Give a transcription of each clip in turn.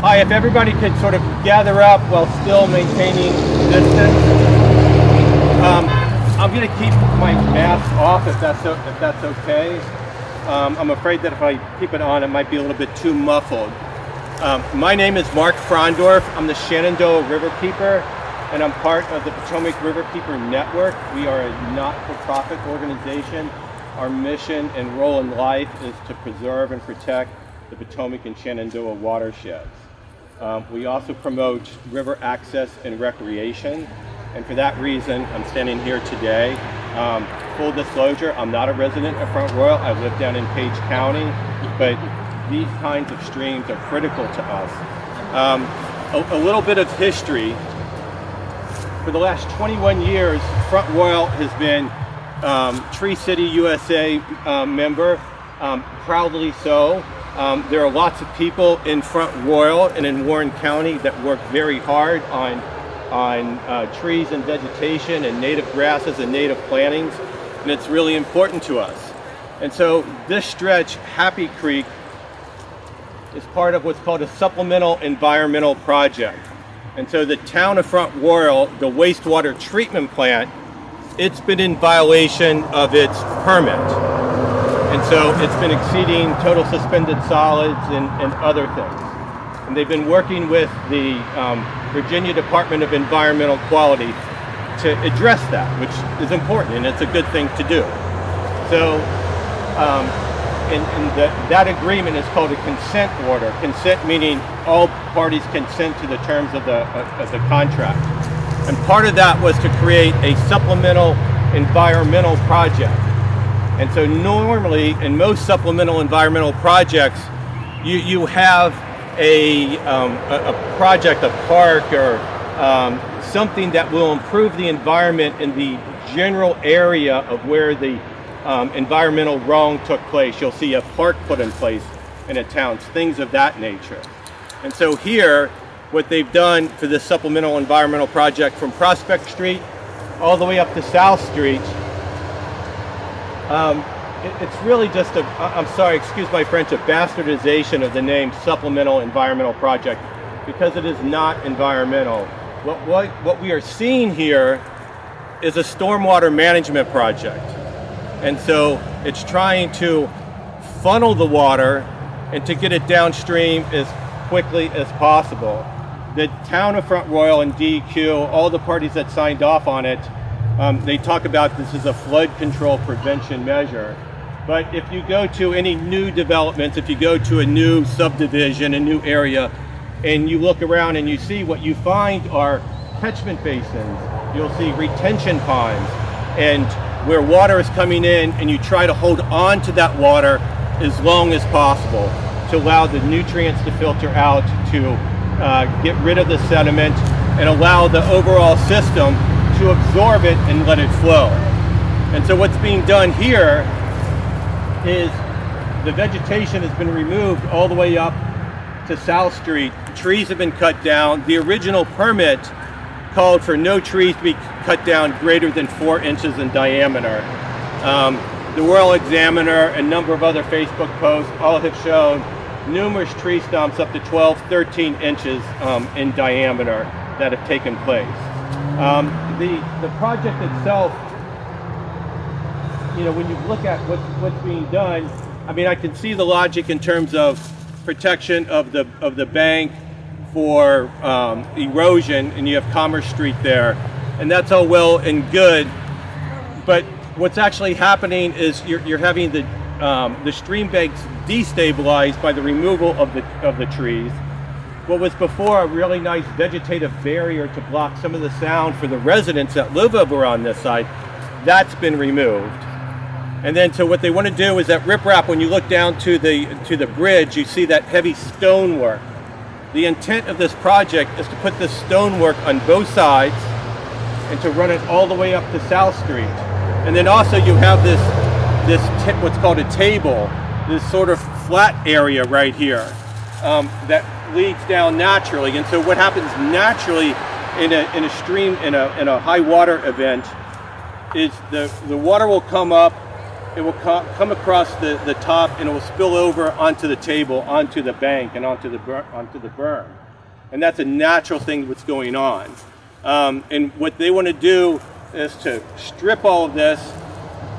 Hi, if everybody could sort of gather up while still maintaining distance. I'm going to keep my mask off if that's okay. I'm afraid that if I keep it on, it might be a little bit too muffled. My name is Mark Frondorf. I'm the Shenandoah Riverkeeper, and I'm part of the Potomac Riverkeeper Network. We are a not-for-profit organization. Our mission and role in life is to preserve and protect the Potomac and Shenandoah watersheds. We also promote river access and recreation, and for that reason, I'm standing here today. Full disclosure, I'm not a resident of Front Royal. I live down in Page County, but these kinds of streams are critical to us. A little bit of history. For the last 21 years, Front Royal has been Tree City USA member, proudly so. There are lots of people in Front Royal and in Warren County that work very hard on trees and vegetation and native grasses and native plantings, and it's really important to us. And so this stretch, Happy Creek, is part of what's called a supplemental environmental project. And so the town of Front Royal, the wastewater treatment plant, it's been in violation of its permit. And so it's been exceeding total suspended solids and other things. And they've been working with the Virginia Department of Environmental Quality to address that, which is important, and it's a good thing to do. So that agreement is called a consent order. Consent meaning all parties consent to the terms of the contract. And part of that was to create a supplemental environmental project. And so normally in most supplemental environmental projects, you have a project, a park, or something that will improve the environment in the general area of where the environmental wrong took place. You'll see a park put in place in a town, things of that nature. And so here, what they've done for this supplemental environmental project from Prospect Street all the way up to South Street, it's really just I'm sorry, excuse my French, a bastardization of the name Supplemental Environmental Project, because it is not environmental. What we are seeing here is a stormwater management project. And so it's trying to funnel the water and to get it downstream as quickly as possible. The town of Front Royal and DEQ, all the parties that signed off on it, they talk about this as a flood control prevention measure. But if you go to any new developments, if you go to a new subdivision, a new area, and you look around and you see, what you find are catchment basins, you'll see retention ponds, and where water is coming in, and you try to hold on to that water as long as possible to allow the nutrients to filter out, to get rid of the sediment and allow the overall system to absorb it and let it flow. And so what's being done here is the vegetation has been removed all the way up to South Street. Trees have been cut down. The original permit called for no trees to be cut down greater than 4 inches in diameter. The Royal Examiner and a number of other Facebook posts all have shown numerous tree stumps up to 12, 13 inches in diameter that have taken place. The project itself, you know, when you look at what's being done, I mean, I can see the logic in terms of protection of the bank for erosion, and you have Commerce Street there, and that's all well and good. But what's actually happening is you're having the stream banks destabilized by the removal of the trees. What was before a really nice vegetative barrier to block some of the sound for the residents that live over on this side, that's been removed. And then so what they want to do is that riprap, when you look down to the bridge, you see that heavy stonework. The intent of this project is to put this stonework on both sides and to run it all the way up to South Street. And then also you have this what's called a table, this sort of flat area right here that leads down naturally. And so what happens naturally in a stream, in a high water event, is the water will come up it will come across the top, and it will spill over onto the table, onto the bank, and onto the berm. And that's a natural thing that's going on. And what they want to do is to strip all of this,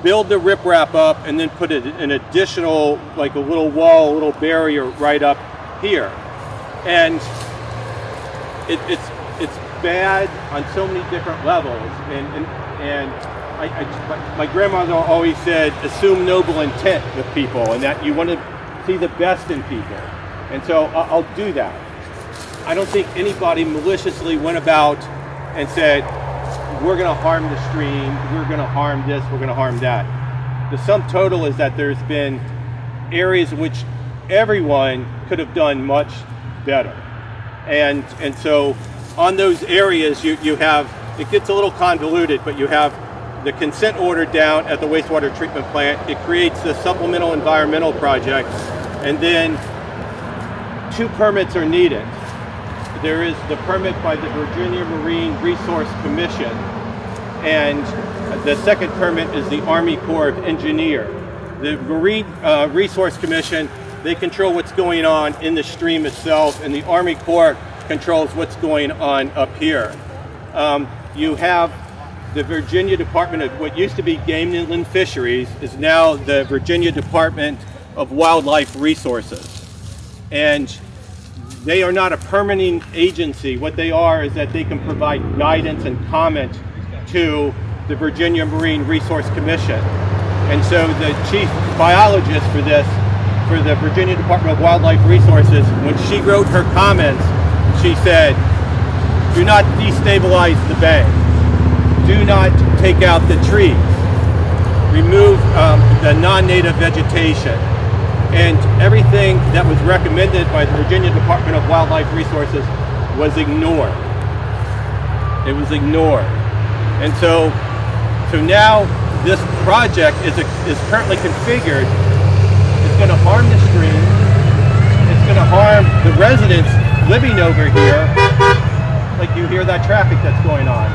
build the riprap up, and then put an additional, like a little wall, a little barrier right up here. And it's bad on so many different levels. And my grandmother always said, assume noble intent with people, and that you want to see the best in people. And so I'll do that. I don't think anybody maliciously went about and said, we're going to harm the stream, we're going to harm this, we're going to harm that. The sum total is that there's been areas in which everyone could have done much better. And so on those areas, you have, it gets a little convoluted, but you have the consent order down at the wastewater treatment plant. It creates the supplemental environmental project, and then 2 permits are needed. There is the permit by the Virginia Marine Resource Commission, and the second permit is the Army Corps of Engineers. The Marine Resource Commission, they control what's going on in the stream itself, and the Army Corps controls what's going on up here. You have the Virginia Department of, what used to be Game and Inland Fisheries is now the Virginia Department of Wildlife Resources. And they are not a permitting agency. What they are is that they can provide guidance and comment to the Virginia Marine Resource Commission. And so the chief biologist for this, for the Virginia Department of Wildlife Resources, when she wrote her comments, she said, do not destabilize the bay. Do not take out the trees. Remove the non-native vegetation. And everything that was recommended by the Virginia Department of Wildlife Resources was ignored. It was ignored. And so now this project is currently configured. It's going to harm the stream. It's going to harm the residents living over here. Like you hear that traffic that's going on.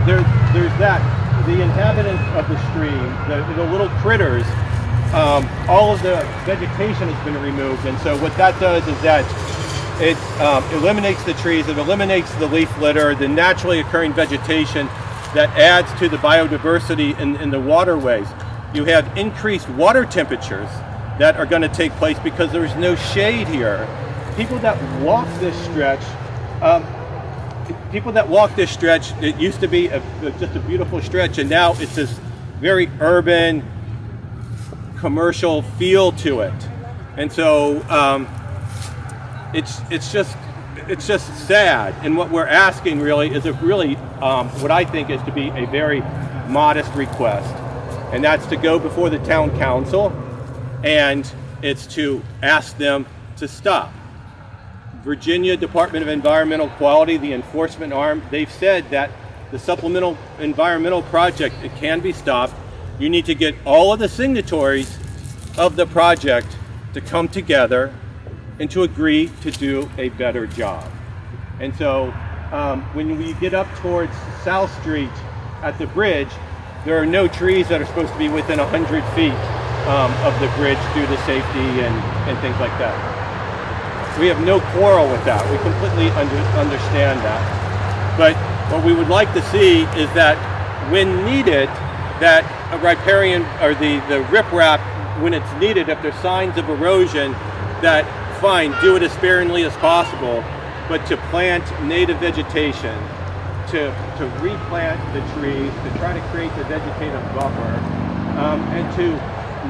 There's that. The inhabitants of the stream, the little critters, all of the vegetation has been removed, and so what that does is that it eliminates the trees, it eliminates the leaf litter, the naturally occurring vegetation that adds to the biodiversity in the waterways. You have increased water temperatures that are going to take place because there's no shade here. People that walk this stretch, it used to be just a beautiful stretch, and now it's this very urban, commercial feel to it. And so it's just sad. And what we're asking really is what I think is to be a very modest request, and that's to go before the town council, and it's to ask them to stop. Virginia Department of Environmental Quality, the enforcement arm, they've said that the supplemental environmental project, it can be stopped. You need to get all of the signatories of the project to come together and to agree to do a better job. And so when we get up towards South Street at the bridge, there are no trees that are supposed to be within 100 feet of the bridge due to safety and things like that. We have no quarrel with that. We completely understand that. But what we would like to see is that when needed, that a riparian, or the riprap, when it's needed, if there's signs of erosion, that fine, do it as sparingly as possible, but to plant native vegetation, to replant the trees, to try to create the vegetative buffer, and to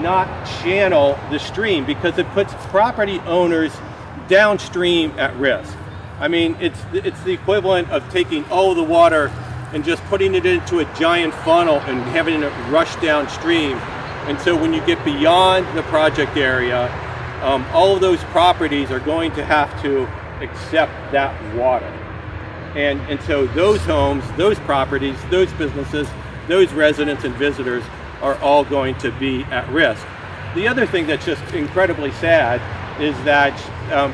not channel the stream, because it puts property owners downstream at risk. I mean, it's the equivalent of taking all of the water and just putting it into a giant funnel and having it rush downstream. And so when you get beyond the project area, all of those properties are going to have to accept that water. And so those homes, those properties, those businesses, those residents and visitors are all going to be at risk. The other thing that's just incredibly sad is that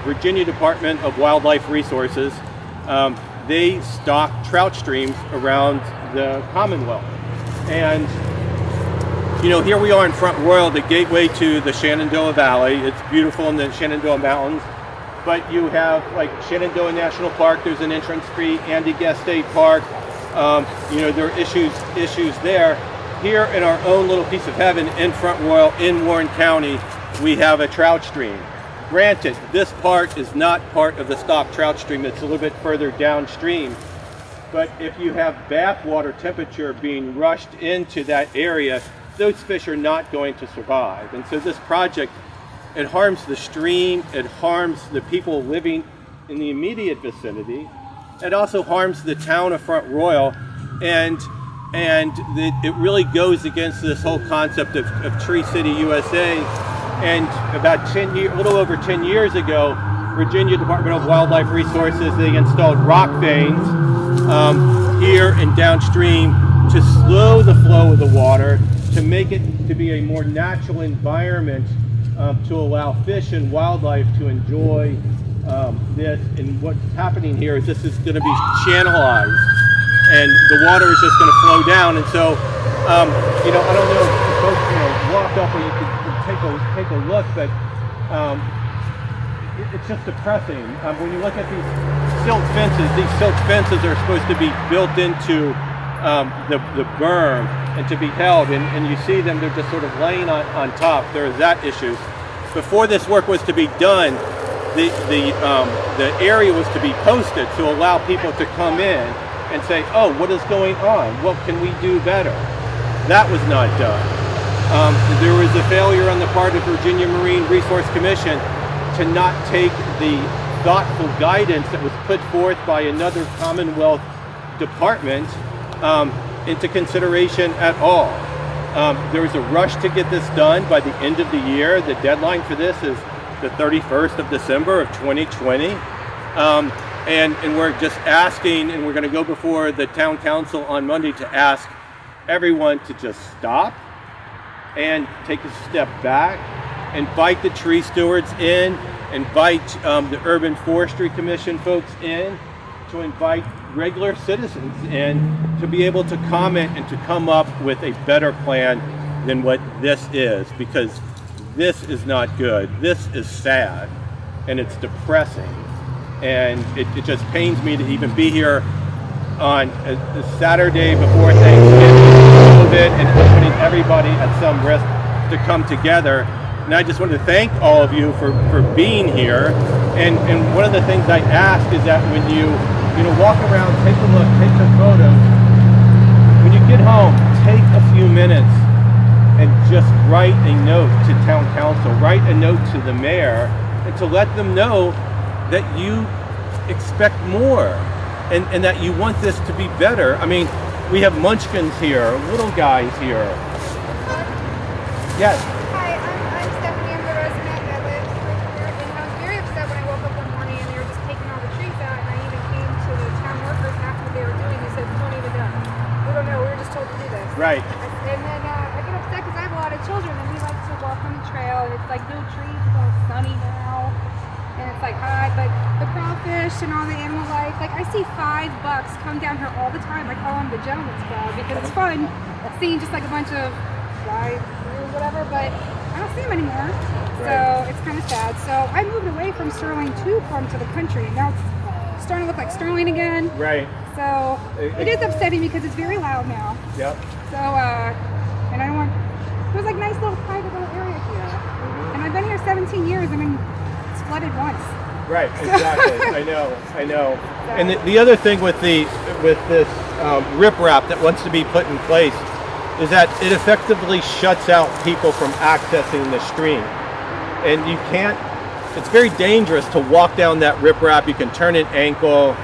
Virginia Department of Wildlife Resources, they stock trout streams around the Commonwealth. And here we are in Front Royal, the gateway to the Shenandoah Valley. It's beautiful in the Shenandoah Mountains. But you have like Shenandoah National Park, there's an entrance fee, Andy-Guest State Park. There are issues there. Here in our own little piece of heaven in Front Royal, in Warren County, we have a trout stream. Granted, this part is not part of the stock trout stream, it's a little bit further downstream. But if you have bathwater temperature being rushed into that area, those fish are not going to survive. And so this project, it harms the stream, it harms the people living in the immediate vicinity. It also harms the town of Front Royal, and it really goes against this whole concept of Tree City, USA. And about a little over 10 years ago, Virginia Department of Wildlife Resources, they installed rock veins here and downstream to slow the flow of the water, to make it to be a more natural environment, to allow fish and wildlife to enjoy this. And what's happening here is this is going to be channelized, and the water is just going to flow down. And so, I don't know if folks, walk up or you can take a look, but it's just depressing. When you look at these silk fences are supposed to be built into the berm and to be held, and you see them, they're just sort of laying on top. There is that issue. Before this work was to be done, the area was to be posted to allow people to come in and say, oh, what is going on? What can we do better? That was not done. There was a failure on the part of Virginia Marine Resource Commission to not take the thoughtful guidance that was put forth by another Commonwealth department into consideration at all. There was a rush to get this done by the end of the year. The deadline for this is the 31st of December of 2020. And we're just asking, and we're going to go before the town council on Monday to ask everyone to just stop and take a step back, invite the tree stewards in, invite the Urban Forestry Commission folks in, to invite regular citizens in to be able to comment and to come up with a better plan than what this is, because this is not good. This is sad and it's depressing, and it just pains me to even be here on a Saturday before Thanksgiving, COVID, and putting everybody at some risk to come together. And I just want to thank all of you for being here. And one of the things I ask is that when you walk around, take a look, take some photos. When you get home, take a few minutes and just write a note to town council, write a note to the mayor, and to let them know that you expect more and that you want this to be better. I mean, we have munchkins here, little guys here. Yes. Hi, I'm Stephanie. I'm the resident that lives right here, and I was very upset when I woke up one morning and they were just taking all the trees out, and I even came to the town workers after what they were doing. They said, don't even done. We don't know. We were just told to do this. Right. And then I get upset because I have a lot of children, and we like to walk on the trail, and it's like no trees, it's all sunny now, and it's like hot, but the crawfish and all the animal life, like I see 5 bucks come down here all the time. I call them the gentleman's club because it's fun seeing just like a bunch of guys or whatever, but I don't see them anymore. So it's kind of sad. So I moved away from Sterling to come to the country. Now it's starting to look like Sterling again. Right. So it is upsetting because it's very loud now. Yep. So, and I don't want, it was like nice little private little area here. And I've been here 17 years. I mean, it's flooded once. Right, exactly. I know. And the other thing with this riprap that wants to be put in place is that it effectively shuts out people from accessing the stream. And you can't, it's very dangerous to walk down that riprap. You can turn an ankle.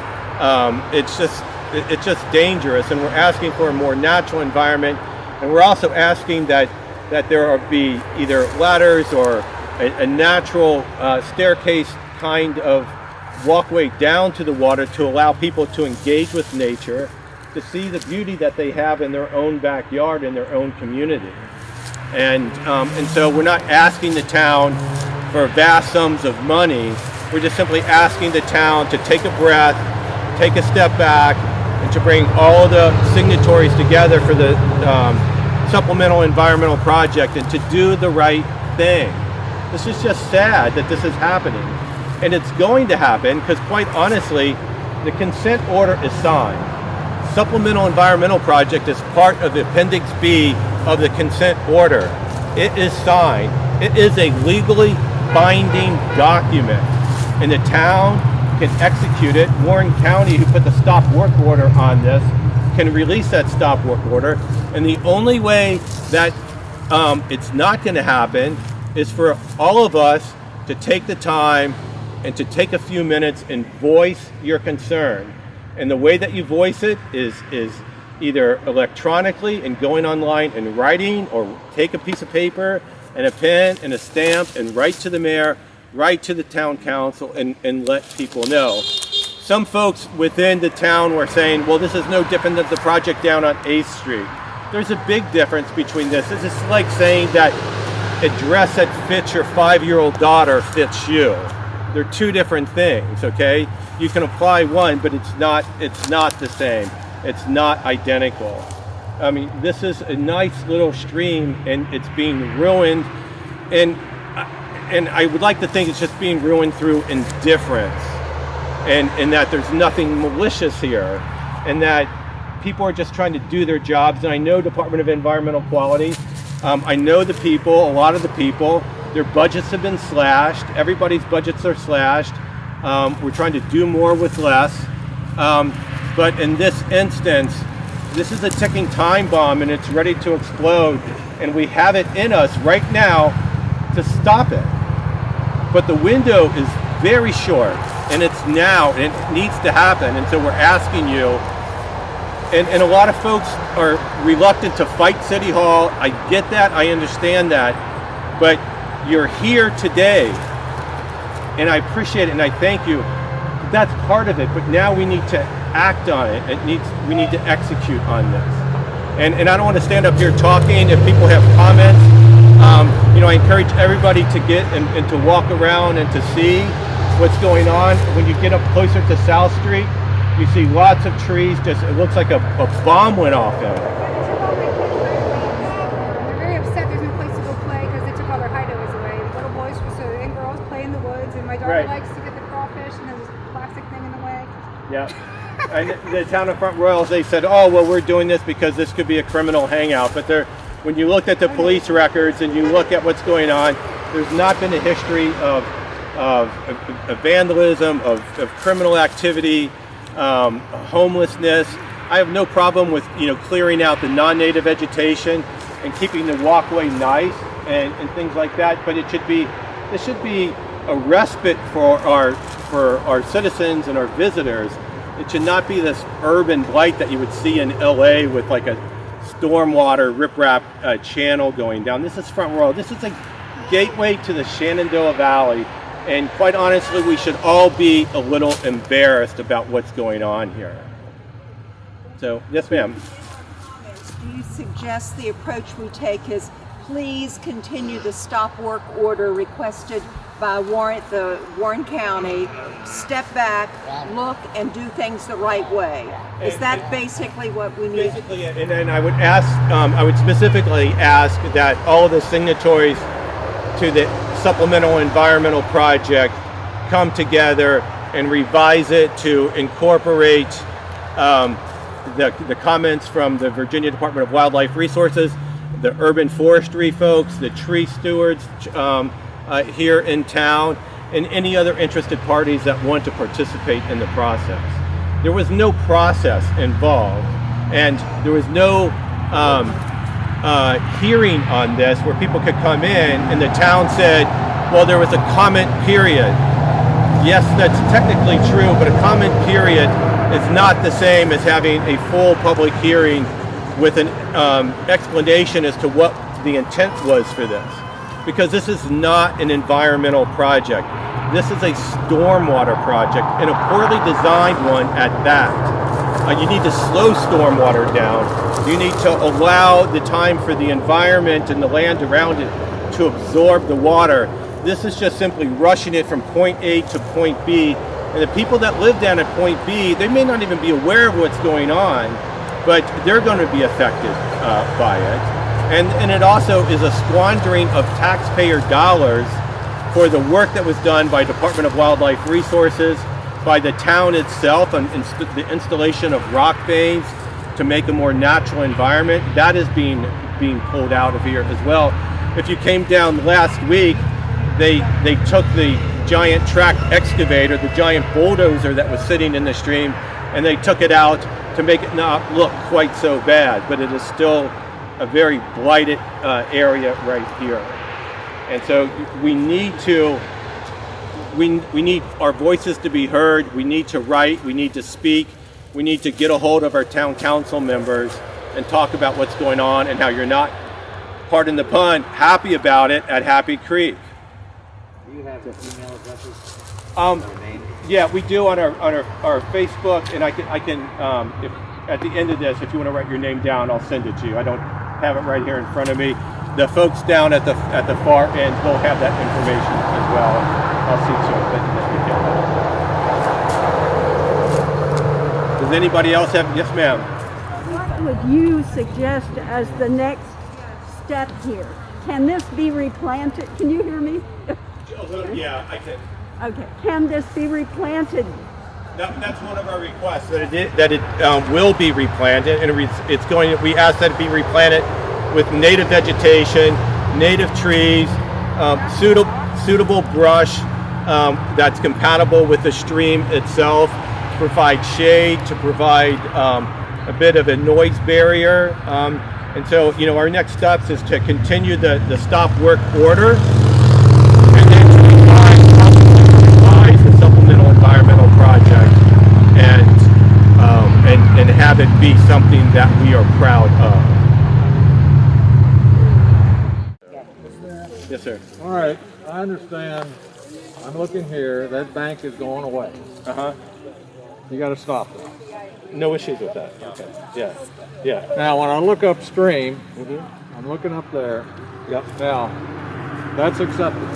It's just dangerous. And we're asking for a more natural environment. And we're also asking that there be either ladders or a natural staircase kind of walkway down to the water to allow people to engage with nature, to see the beauty that they have in their own backyard, in their own community. And so we're not asking the town for vast sums of money. We're just simply asking the town to take a breath, take a step back, and to bring all the signatories together for the supplemental environmental project and to do the right thing. This is just sad that this is happening. And it's going to happen because, quite honestly, the consent order is signed. Supplemental environmental project is part of the Appendix B of the consent order. It is signed. It is a legally binding document, and the town can execute it. Warren County, who put the stop work order on this, can release that stop work order. And the only way that it's not going to happen is for all of us to take the time and to take a few minutes and voice your concern. And the way that you voice it is either electronically and going online and writing, or take a piece of paper and a pen and a stamp and write to the mayor, write to the town council, and let people know. Some folks within the town were saying, well, this is no different than the project down on 8th Street. There's a big difference between this. This is like saying that a dress that fits your 5-year-old daughter fits you. They're two different things, okay? You can apply one, but it's not the same. It's not identical. I mean, this is a nice little stream, and it's being ruined, and I would like to think it's just being ruined through indifference, and that there's nothing malicious here, and that people are just trying to do their jobs. And I know Department of Environmental Quality, I know the people, a lot of the people, their budgets have been slashed. Everybody's budgets are slashed. We're trying to do more with less. But in this instance, this is a ticking time bomb, and it's ready to explode. And we have it in us right now to stop it. But the window is very short, and it's now, and it needs to happen. And so we're asking you, and a lot of folks are reluctant to fight City Hall. I get that, I understand that. But you're here today, and I appreciate it, and I thank you. That's part of it, but now we need to act on it. We need to execute on this. And I don't want to stand up here talking. If people have comments, I encourage everybody to get and to walk around and to see what's going on. When you get up closer to South Street, you see lots of trees. Just, it looks like a bomb went off there. They're very upset there's no place to go play because they took all their hideaways away. Little boys and girls play in the woods, and my daughter likes to get the crawfish, and there's this plastic thing in the way. Yeah. And the town of Front Royal, they said, oh, well, we're doing this because this could be a criminal hangout. But when you look at the police records and you look at what's going on, there's not been a history of vandalism, of criminal activity, homelessness. I have no problem with clearing out the non-native vegetation and keeping the walkway nice and things like that. But this should be a respite for our citizens and our visitors. It should not be this urban blight that you would see in LA with like a stormwater riprap channel going down. This is Front Royal. This is a gateway to the Shenandoah Valley. And quite honestly, we should all be a little embarrassed about what's going on here. So, yes, ma'am. Do you suggest the approach we take is please continue the stop work order requested by Warren County, step back, look, and do things the right way? Is that basically what we need? Basically, and then I would specifically ask that all of the signatories to the supplemental environmental project come together and revise it to incorporate the comments from the Virginia Department of Wildlife Resources, the urban forestry folks, the tree stewards here in town, and any other interested parties that want to participate in the process. There was no process involved, and there was no hearing on this where people could come in, and the town said, well, there was a comment period. Yes, that's technically true, but a comment period is not the same as having a full public hearing with an explanation as to what the intent was for this. Because this is not an environmental project. This is a stormwater project, and a poorly designed one at that. You need to slow stormwater down. You need to allow the time for the environment and the land around it to absorb the water. This is just simply rushing it from point A to point B. And the people that live down at point B, they may not even be aware of what's going on, but they're going to be affected by it. And it also is a squandering of taxpayer dollars for the work that was done by Department of Wildlife Resources, by the town itself, and the installation of rock veins to make a more natural environment. That is being pulled out of here as well. If you came down last week, they took the giant track excavator, the giant bulldozer that was sitting in the stream, and they took it out to make it not look quite so bad, but it is still a very blighted area right here. And so we need our voices to be heard. We need to write, we need to speak, we need to get a hold of our town council members and talk about what's going on and how you're not, pardon the pun, happy about it at Happy Creek. Do you have email addresses? Yeah, we do on our Facebook, and I can if at the end of this, if you want to write your name down, I'll send it to you. I don't have it right here in front of me. The folks down at the far end will have that information as well. I'll see to it that we get that. Does anybody else have? Yes, ma'am. What would you suggest as the next step here? Can this be replanted? Can you hear me? Yeah, I can. Okay. Can this be replanted? That's one of our requests, that it will be replanted, and it's going. We ask that it be replanted with native vegetation, native trees, suitable brush that's compatible with the stream itself, to provide shade, to provide a bit of a noise barrier. And so, our next steps is to continue the stop work order, and then to revise the supplemental environmental project, and have it be something that we are proud of. Yes, sir. All right, I understand. I'm looking here. That bank is going away. You got to stop it. No issues with that. Okay. Yeah. Yeah. Now, when I look upstream, I'm looking up there. Yep. Now, that's acceptable.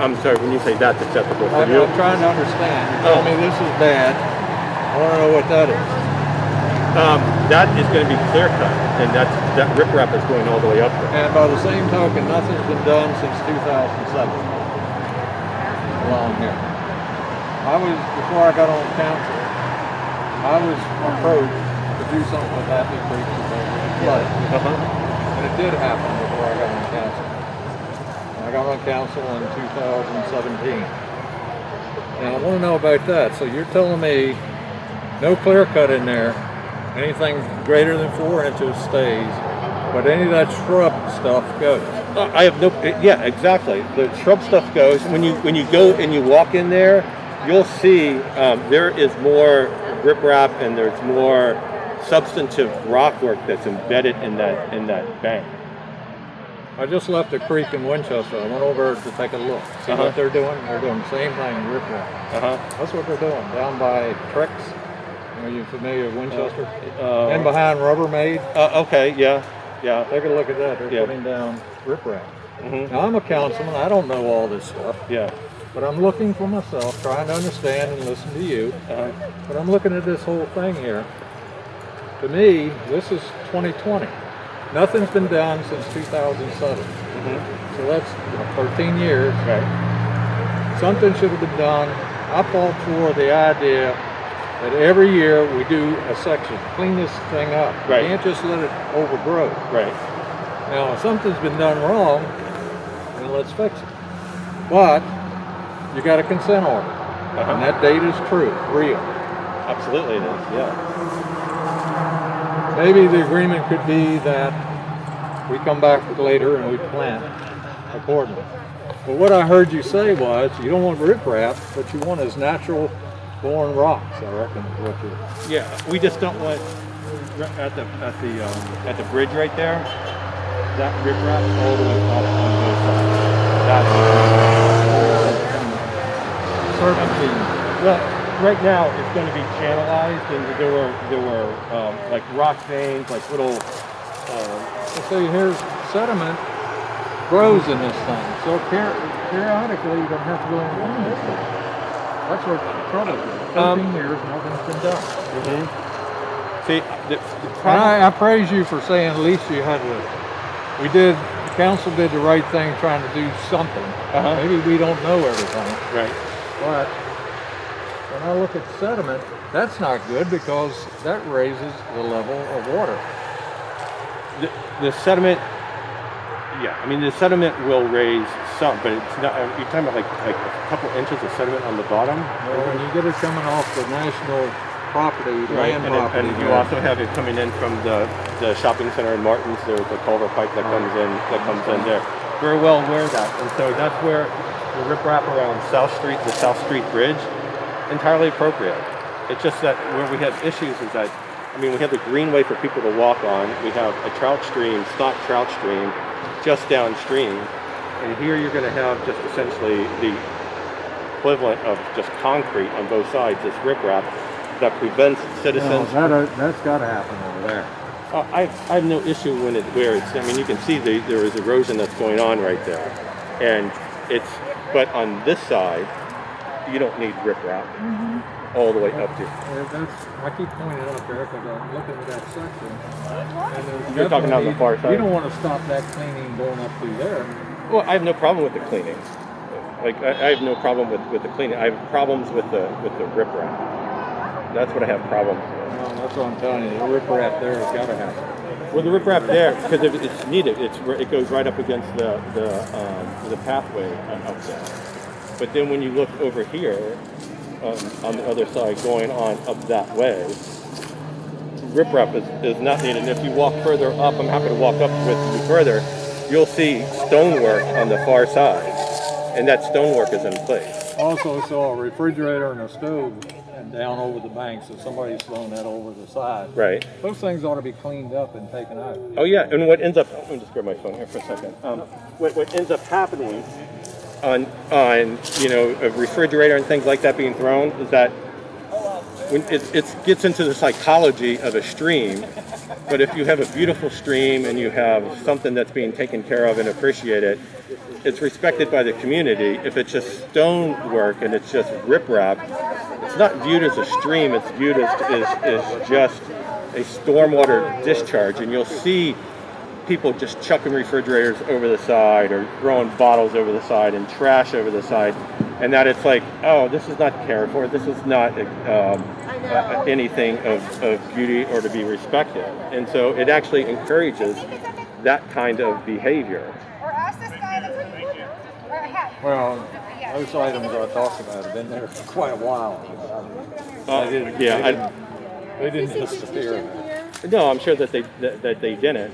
I'm sorry, when you say that's acceptable for I'm you? trying to understand. You tell me this is bad. I want to know what that is. That is going to be clear cut, and that riprap is going all the way up there. And by the same token, nothing's been done since 2007 along here. Before I got on council, I was approached to do something with Happy Creek because of the flood. And it did happen before I got on council. And I got on council in 2017. Now I want to know about that. So you're telling me no clear cut in there, anything greater than 4 inches stays, but any of that shrub stuff goes. I have no. Yeah, exactly. The shrub stuff goes. When you go and you walk in there, you'll see there is more riprap and there's more substantive rock work that's embedded in that bank. I just left the creek in Winchester. I went over to take a look. See what they're doing? They're doing the same thing, riprap. That's what they're doing down by Trex. Are you familiar with Winchester? And behind Rubbermaid. Okay. Yeah. Yeah. Take a look at that. They're putting down riprap. Now I'm a councilman. I don't know all this stuff. Yeah. But I'm looking for myself, trying to understand and listen to you. But I'm looking at this whole thing here. To me, this is 2020. Nothing's been done since 2007. So that's 13 years. Right. Something should have been done. I fought for the idea that every year we do a section, clean this thing up. Right. You can't just let it overgrow. Right. Now, if something's been done wrong, then let's fix it. But you got a consent order, and that date is true, real. Absolutely it is. Yeah. Maybe the agreement could be that we come back later and we plant accordingly. But what I heard you say was you don't want riprap, but you want as natural born rocks, I reckon is what you're. Yeah. We just don't want at the bridge right there. That riprap all the way up on both sides. That's serpentine. well, right now it's going to be channelized, and there were like rock veins, like little. So here's sediment grows in this thing. So periodically you're going to have to go and clean this thing. That's what the trouble is. 13 years, nothing's been done. See, the And problem. I praise you for saying at least you had to, the council did the right thing trying to do something. Uh-huh. Maybe we don't know everything, Right. but when I look at sediment, that's not good because that raises the level of water. The sediment. Yeah, I mean the sediment will raise some, but it's not. You're talking about like a couple inches of sediment on the bottom. When you get it coming off the national property, Right, land and, property, and you there, also have it coming in from the shopping center in Martins. There's a culvert pipe that comes in there. Very well aware of that, and so that's where the riprap around South Street, the South Street Bridge, entirely appropriate. It's just that where we have issues is that, I mean, we have the greenway for people to walk on. We have a trout stream, stock trout stream, just downstream, and here you're going to have just essentially the equivalent of just concrete on both sides. This riprap that prevents citizens. that's got to happen over there. I have no issue where it's. I mean, you can see there is erosion that's going on right there, and it's. But on this side, you don't need riprap all the way up to. I keep pointing out there because I'm looking at that section. And there's You're talking on the far side. You don't want to stop that cleaning going up through there. Well, I have no problem with the cleaning. Like I have no problem with the cleaning. I have problems with the riprap. That's what I have problems with. No, that's what I'm telling you. The riprap there has got to happen. Well, the riprap there, because it's needed, it goes right up against the pathway up there. But then when you look over here, on the other side, going on up that way, riprap is not needed. And if you walk further up, I'm happy to walk up with you further, you'll see stonework on the far side, and that stonework is in place. Also saw a refrigerator and a stove and down over the bank, so somebody's thrown that over the side. Right. Those things ought to be cleaned up and taken out. Oh yeah, and what ends up, let me just grab my phone here for a second. What ends up happening on a refrigerator and things like that being thrown is that when it gets into the psychology of a stream, but if you have a beautiful stream and you have something that's being taken care of and appreciated, it's respected by the community. If it's just stonework and it's just riprap, it's not viewed as a stream, it's viewed as just a stormwater discharge, and you'll see people just chucking refrigerators over the side or throwing bottles over the side and trash over the side, and that it's like, oh, this is not cared for, this is not anything of beauty or to be respected. And so it actually encourages that kind of behavior. Or ask this guy that's or have. Well, those items I talked about have been there for quite a while. They didn't disappear. No, I'm sure that they didn't.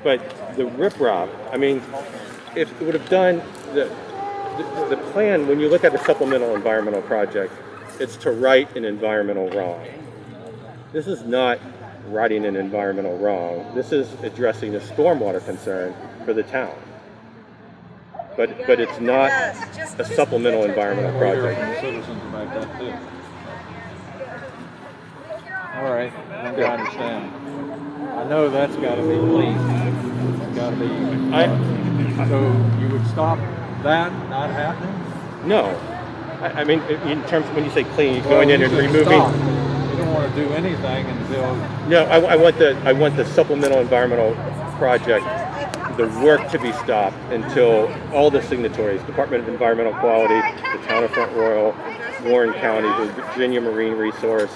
But the riprap, I mean, if it would have done the plan, when you look at a supplemental environmental project, it's to right an environmental wrong. This is not righting an environmental wrong. This is addressing a stormwater concern for the town. But it's not a supplemental environmental project. Citizens about that too. All right, I think I understand. I know that's got to be clean. It's got to be. So you would stop that not happening? No. I mean, in terms of when you say clean, you're going in and removing. Stop. You don't want to do anything until. No, I want the supplemental environmental project, the work to be stopped until all the signatories, Department of Environmental Quality, the Town of Front Royal, Warren County, the Virginia Marine Resource,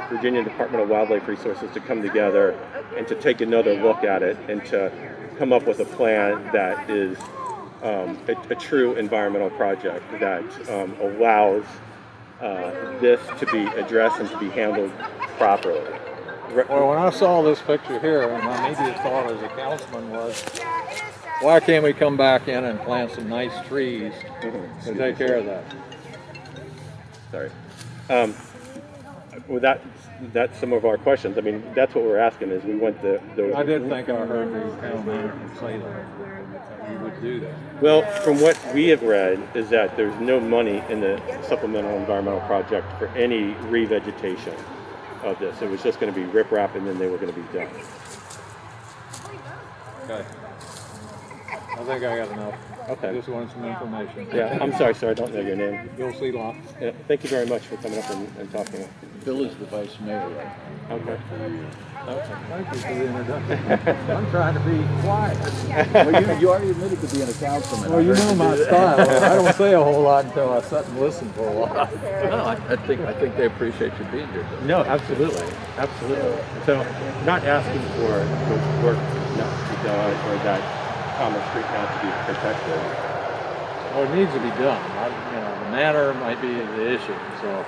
Virginia Department of Wildlife Resources to come together and to take another look at it and to come up with a plan that is a true environmental project that allows this to be addressed and to be handled properly. Well, when I saw this picture here, my immediate thought as a councilman was, why can't we come back in and plant some nice trees to take care of that? Sorry. Well, that's some of our questions. I mean, that's what we're asking is we want the I did think I heard the town manager say that you would do that. Well, from what we have read is that there's no money in the supplemental environmental project for any revegetation of this. It was just going to be riprap and then they were going to be done. Okay. I think I got enough. Okay. I just wanted some information. Yeah, I'm sorry, sir, I don't know your name. You'll see lots. Yeah, thank you very much for coming up and talking. Bill is the vice mayor, right? Okay. Thank you for the introduction. I'm trying to be quiet. Well, you already admitted to being a councilman. Well, you know my style. I don't say a whole lot until I sit and listen for a while. No, I think they appreciate you being here. Though. No, absolutely, absolutely. So, not asking for the work not to be done or that Commerce Street not to be protected. Well, it needs to be done. The manner might be the issue. So,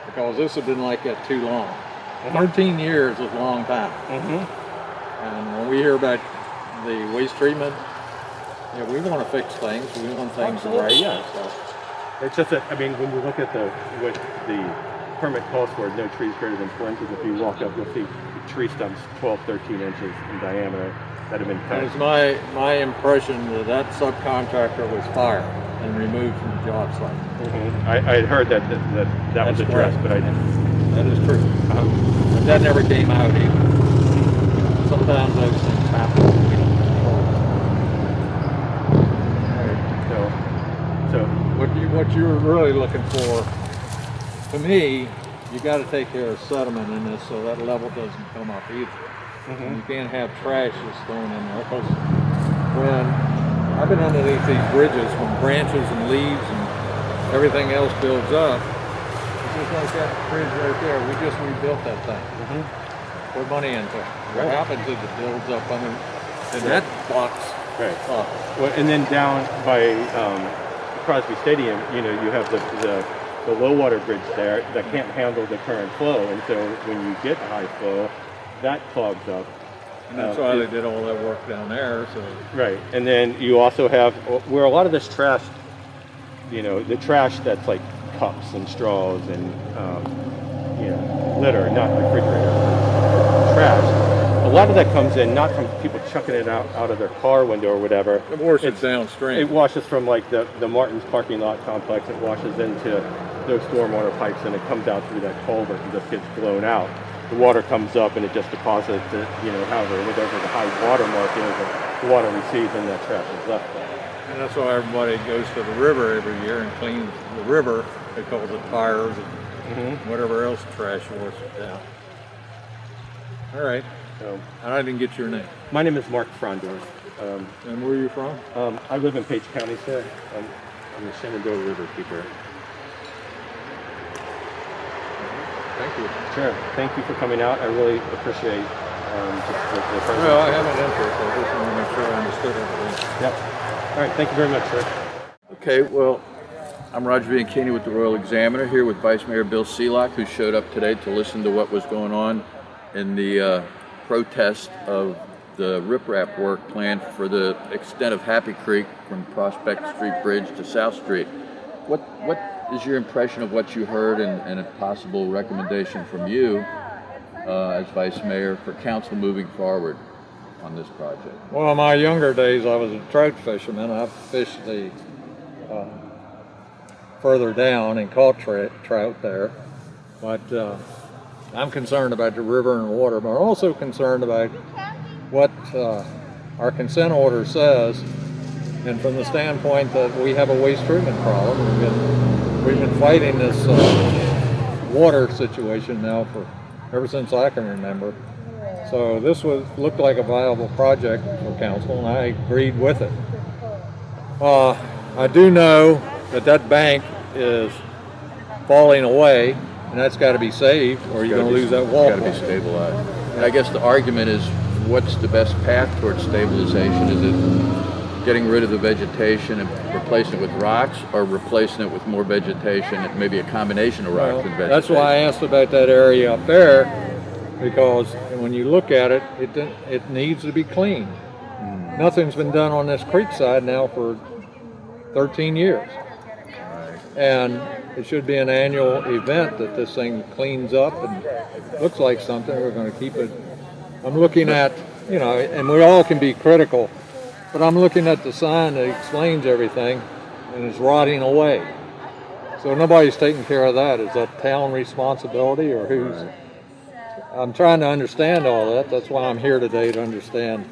because this has been like that too long. 13 years is a long time. And when we hear about the waste treatment, we want to fix things. We want things right. Yeah. So it's just that, I mean, when you look at what the permit calls for, no trees greater than 4 inches. If you walk up, you'll see tree stumps 12, 13 inches in diameter that have been It cut. was my impression that subcontractor was fired and removed from the job site. I had heard that was That's addressed, correct. but I didn't. That is true. But that never came out either. Sometimes those things happen. We don't control them. So What you're really looking for, to me, you got to take care of sediment in this so that level doesn't come up either. And you can't have trash just thrown in there, because when I've been underneath these bridges, when branches and leaves and everything else builds up, it's just like that bridge right there. We just rebuilt that thing. Put money into it. What happens is it builds up under, and that blocks right. up. Well, and then down by Crosby Stadium, you have the low water bridge there that can't handle the current flow, and so when you get high flow, that clogs up. And that's why they did all that work down there. So Right, and then you also have where a lot of this trash, the trash that's like cups and straws and litter, not refrigerator trash. A lot of that comes in not from people chucking it out of their car window or whatever. it washes downstream. It washes from like the Martin's parking lot complex. It washes into those stormwater pipes and it comes out through that culvert and just gets blown out. The water comes up and it just deposits it, however, whatever the high water mark is, the water recedes and that trash is left there. And that's why everybody goes to the river every year and cleans the river. They call it tires and whatever else trash washes down. All right. So, And I didn't get your name. my name is Mark Frondorf. And where are you from? I live in Page County, sir. I'm the Shenandoah River keeper. Thank you. Sure. Thank you for coming out. I really appreciate just the Well, I have an interest. I just want to make sure I understood everything. Yep. All right. Thank you very much, sir. Okay, well, I'm Roger Bianchini with the Royal Examiner here with Vice Mayor Bill Seelock, who showed up today to listen to what was going on in the protest of the riprap work planned for the extent of Happy Creek from Prospect Street Bridge to South Street. What is your impression of what you heard and a possible recommendation from you as Vice Mayor for council moving forward on this project? Well, in my younger days, I was a trout fisherman. I fished the further down and caught trout there. But I'm concerned about the river and water, but I'm also concerned about what our consent order says, and from the standpoint that we have a waste treatment problem. We've been fighting this water situation now ever since I can remember. So this looked like a viable project for council, and I agreed with it. I do know that bank is falling away, and that's got to be saved, or you're going to lose that wall. It's got to be stabilized. And I guess the argument is, what's the best path towards stabilization? Is it getting rid of the vegetation and replacing it with rocks, or replacing it with more vegetation, and maybe a combination of rocks and vegetation? That's why I asked about that area up there, because when you look at it, it needs to be cleaned. Nothing's been done on this creek side now for 13 years. And it should be an annual event that this thing cleans up and looks like something. We're going to keep it. I'm looking at, and we all can be critical, but I'm looking at the sign that explains everything, and it's rotting away. So nobody's taking care of that. Is that town responsibility, or whose? I'm trying to understand all that. That's why I'm here today, to understand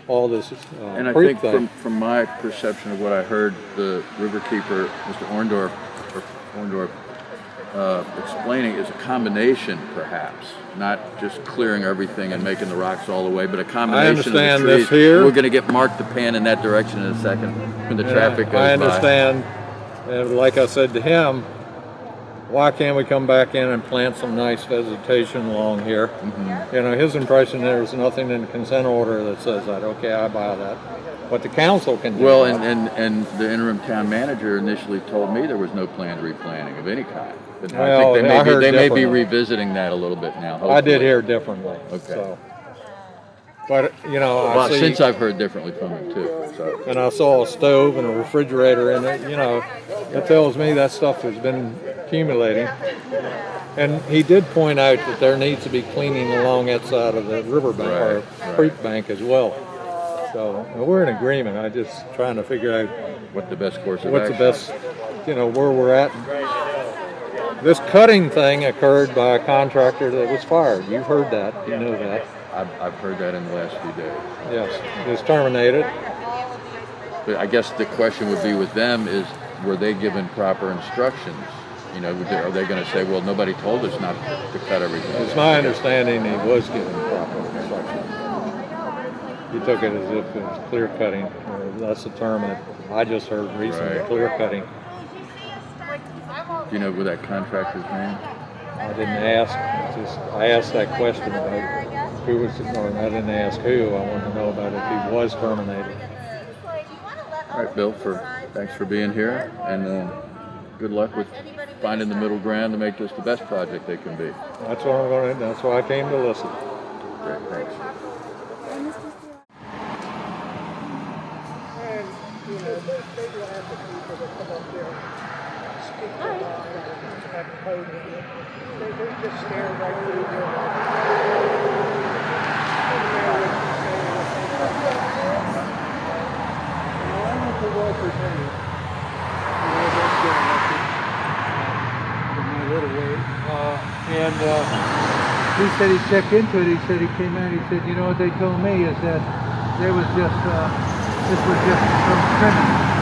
all this And I creek think thing. from my perception of what I heard, the riverkeeper, Mr. Orndorff, explaining is a combination, perhaps, not just clearing everything and making the rocks all the way, but a combination understand of the trees. this here. We're going to get Mark to pan in that direction in a second when the traffic goes by. I understand, and like I said to him, why can't we come back in and plant some nice vegetation along here? Mm-hmm. You know, his impression there was nothing in the consent order that says that. Okay, I buy that. But the council can do Well, that. and the interim town manager initially told me there was no planned replanting of any kind. But Well, I think I heard they may be differently. revisiting that a little bit now. I Hopefully. did hear differently. Okay. So. But, you know, Well, I see, since I've heard differently from him too. So. and I saw a stove and a refrigerator in it, you know, that tells me that stuff has been accumulating. And he did point out that there needs to be cleaning along that side of the riverbank or Right. creek bank as well. So we're in agreement. I'm just trying to figure out What the best course of what's the action? best, you know, where we're at. This cutting thing occurred by a contractor that was fired. You've heard that. You know that. I've heard that in the last few days. Yes, it was terminated. But I guess the question would be with them is, were they given proper instructions? You know, are they going to say, well, nobody told us not to cut everything? It's my understanding he was given proper instructions. He took it as if it was clear cutting. That's the term that I just heard recently, Right. clear cutting. Do you know that contractor's name? I didn't ask. I asked that question about who was, or I didn't ask who. I wanted to know about if he was terminated. All right, Bill. Thanks for being here, and good luck with finding the middle ground to make this the best project they can be. That's what I'm going to. That's why I came to listen. Great, thanks. He said he checked into it. He said he came out. He said, you know what they told me is that there was just this was just some trimming.